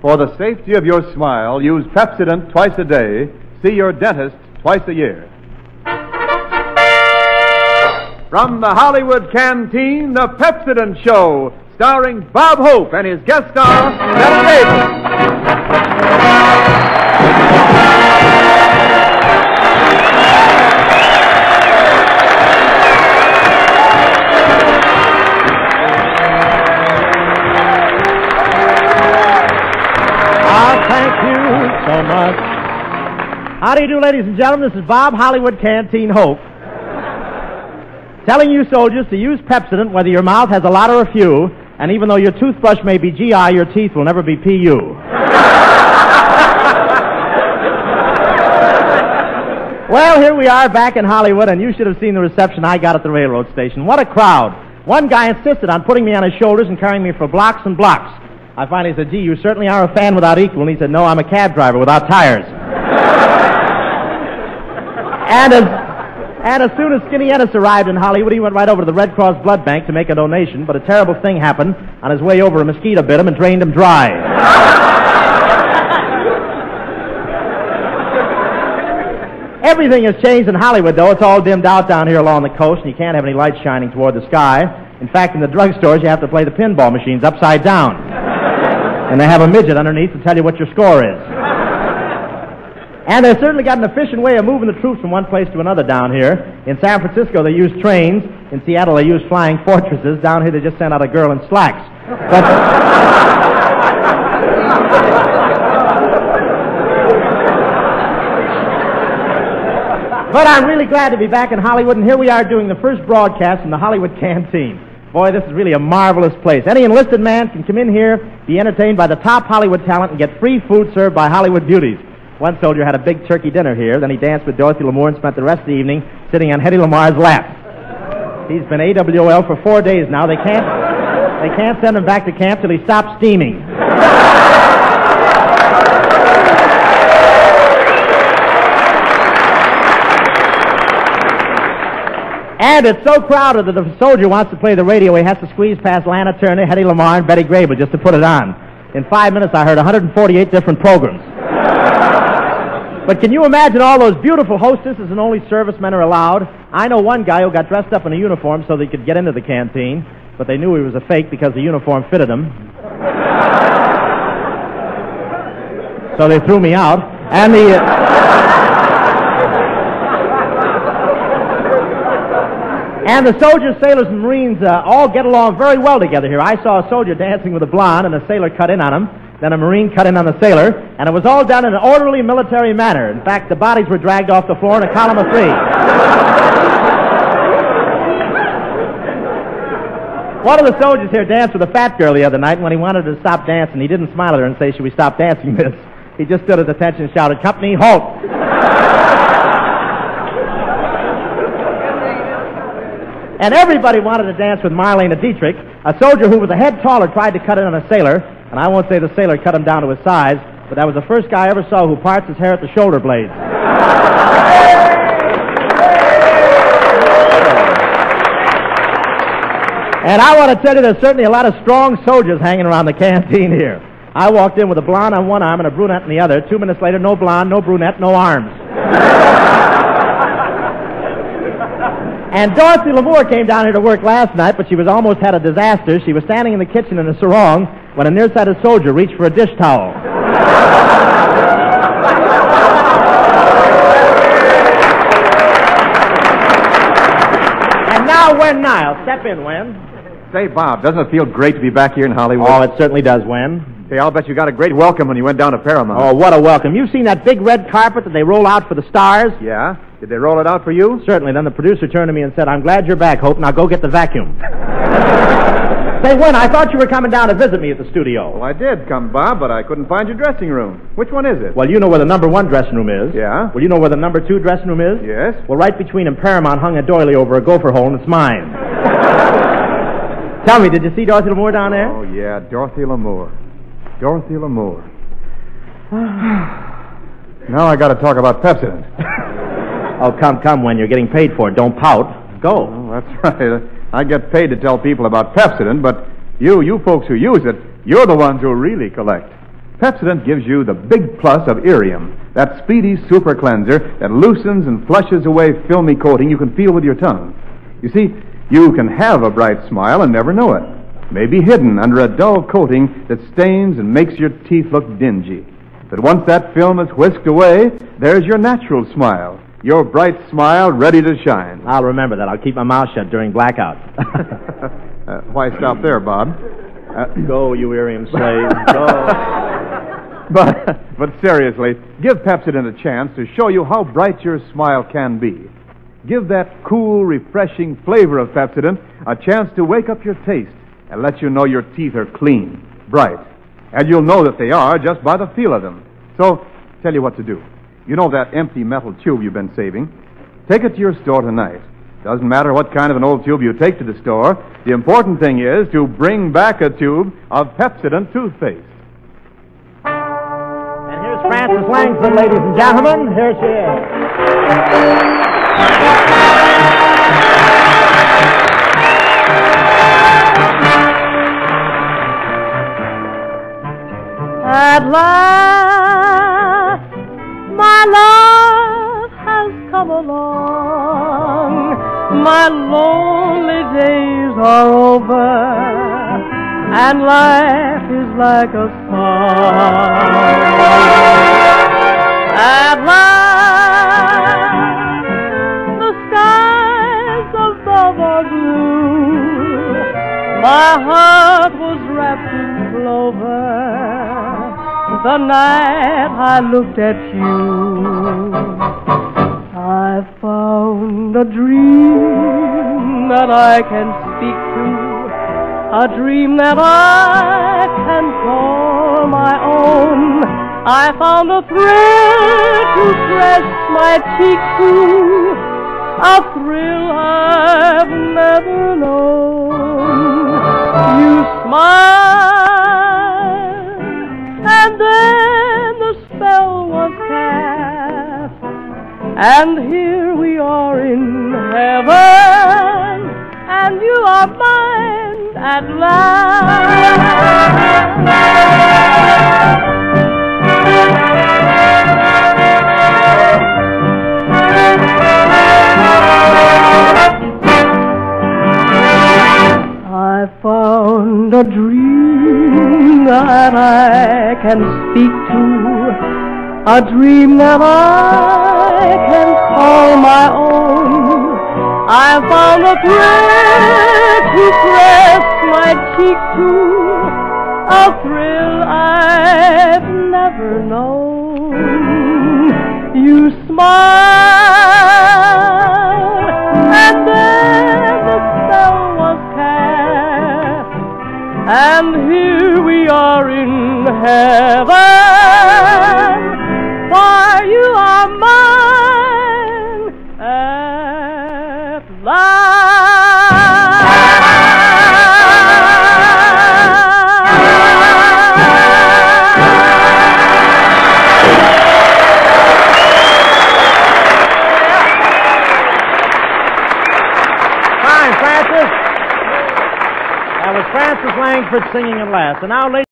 For the safety of your smile, use Pepsodent twice a day. See your dentist twice a year. From the Hollywood Canteen, the Pepsodent Show, starring Bob Hope and his guest star, Bette. Thank you so much. How do you do, ladies and gentlemen? This is Bob Hollywood Canteen Hope, telling you soldiers to use Pepsodent whether your mouth has a lot or a few, and even though your toothbrush may be GI, your teeth will never be PU. Well, here we are back in Hollywood, and you should have seen the reception I got at the railroad station. What a crowd. One guy insisted on putting me on his shoulders and carrying me for blocks and blocks. I finally said, gee, you certainly are a fan without equal. And he said, no, I'm a cab driver without tires. And as soon as Skinny Ennis arrived in Hollywood, he went right over to the Red Cross blood bank to make a donation, but a terrible thing happened. On his way over, a mosquito bit him and drained him dry. Everything has changed in Hollywood, though. It's all dimmed out down here along the coast, and you can't have any lights shining toward the sky. In fact, in the drugstores, you have to play the pinball machines upside down. And they have a midget underneath to tell you what your score is. And they've certainly got an efficient way of moving the troops from one place to another down here. In San Francisco, they use trains. In Seattle, they use flying fortresses. Down here, they just sent out a girl in slacks. But I'm really glad to be back in Hollywood, and here we are doing the first broadcast from the Hollywood Canteen. Boy, this is really a marvelous place. Any enlisted man can come in here, be entertained by the top Hollywood talent, and get free food served by Hollywood beauties. One soldier had a big turkey dinner here, then he danced with Dorothy Lamour and spent the rest of the evening sitting on Hedy Lamar's lap. He's been AWOL for 4 days now. They can't send him back to camp till he stops steaming. And it's so crowded that if a soldier wants to play the radio, he has to squeeze past Lana Turner, Hedy Lamarr, and Betty Grable just to put it on. In 5 minutes, I heard 148 different programs. But can you imagine all those beautiful hostesses and only servicemen are allowed? I know one guy who got dressed up in a uniform so that he could get into the canteen, but they knew he was a fake because the uniform fitted him. So they threw me out. And the soldiers, sailors, and Marines all get along very well together here. I saw a soldier dancing with a blonde, and a sailor cut in on him. Then a Marine cut in on the sailor, and it was all done in an orderly military manner. In fact, the bodies were dragged off the floor in a column of 3. One of the soldiers here danced with a fat girl the other night, and when he wanted her to stop dancing, he didn't smile at her and say, should we stop dancing this? He just stood at attention and shouted, company, halt! And everybody wanted to dance with Marlene Dietrich. A soldier who was a head taller tried to cut in on a sailor, and I won't say the sailor cut him down to his size, but that was the first guy I ever saw who parts his hair at the shoulder blades. And I want to tell you, there's certainly a lot of strong soldiers hanging around the canteen here. I walked in with a blonde on one arm and a brunette on the other. 2 minutes later, no blonde, no brunette, no arms. And Dorothy Lamour came down here to work last night, but she was almost had a disaster. She was standing in the kitchen in a sarong when a nearsighted soldier reached for a dish towel. And now, Wen Niles. Step in, Wen. Say, Bob, doesn't it feel great to be back here in Hollywood? Oh, it certainly does, Wen. Hey, I'll bet you got a great welcome when you went down to Paramount. Oh, what a welcome. You've seen that big red carpet that they roll out for the stars? Yeah? Did they roll it out for you? Certainly. Then the producer turned to me and said, I'm glad you're back, Hope. Now go get the vacuum. Say, Wen, I thought you were coming down to visit me at the studio. Well, I did come, Bob, but I couldn't find your dressing room. Which one is it? Well, you know where the number 1 dressing room is. Yeah? Well, you know where the number 2 dressing room is? Yes. Well, right between them, Paramount hung a doily over a gopher hole, and it's mine. Tell me, did you see Dorothy Lamour down there? Oh, yeah, Dorothy Lamour. Dorothy Lamour. Now I got to talk about Pepsodent. Oh, come, Wen. You're getting paid for it. Don't pout. Go. Oh, that's right. I get paid to tell people about Pepsodent, but you folks who use it, you're the ones who really collect. Pepsodent gives you the big plus of Irium, that speedy super cleanser that loosens and flushes away filmy coating you can feel with your tongue. You see, you can have a bright smile and never know it. Maybe hidden under a dull coating that stains and makes your teeth look dingy. But once that film is whisked away, there's your natural smile, your bright smile ready to shine. I'll remember that. I'll keep my mouth shut during blackout. Why stop there, Bob? Go, you Irium slave, go. But seriously, give Pepsodent a chance to show you how bright your smile can be. Give that cool, refreshing flavor of Pepsodent a chance to wake up your taste and let you know your teeth are clean, bright. And you'll know that they are just by the feel of them. So, tell you what to do. You know that empty metal tube you've been saving? Take it to your store tonight. Doesn't matter what kind of an old tube you take to the store. The important thing is to bring back a tube of Pepsodent toothpaste. And here's Frances Langford, ladies and gentlemen. Here she is. At last, my love has come along. My lonely days are over, and life is like a song. At last, the skies above are blue. My heart was wrapped in clover the night I looked at you. I found a dream that I can speak to, a dream that I can call my own. I found a thrill to press my cheek to, a thrill I've never known. You smiled, and then the spell was cast, and here we are in heaven, and you are mine at last. I found a dream that I can speak to, a dream that I can call my own. I found a thrill to press my cheek to, a thrill I've never known. You smiled, and then the spell was cast, and here we are in heaven, for you are mine at last. Fine, Frances. That was Frances Langford singing at last. And now, ladies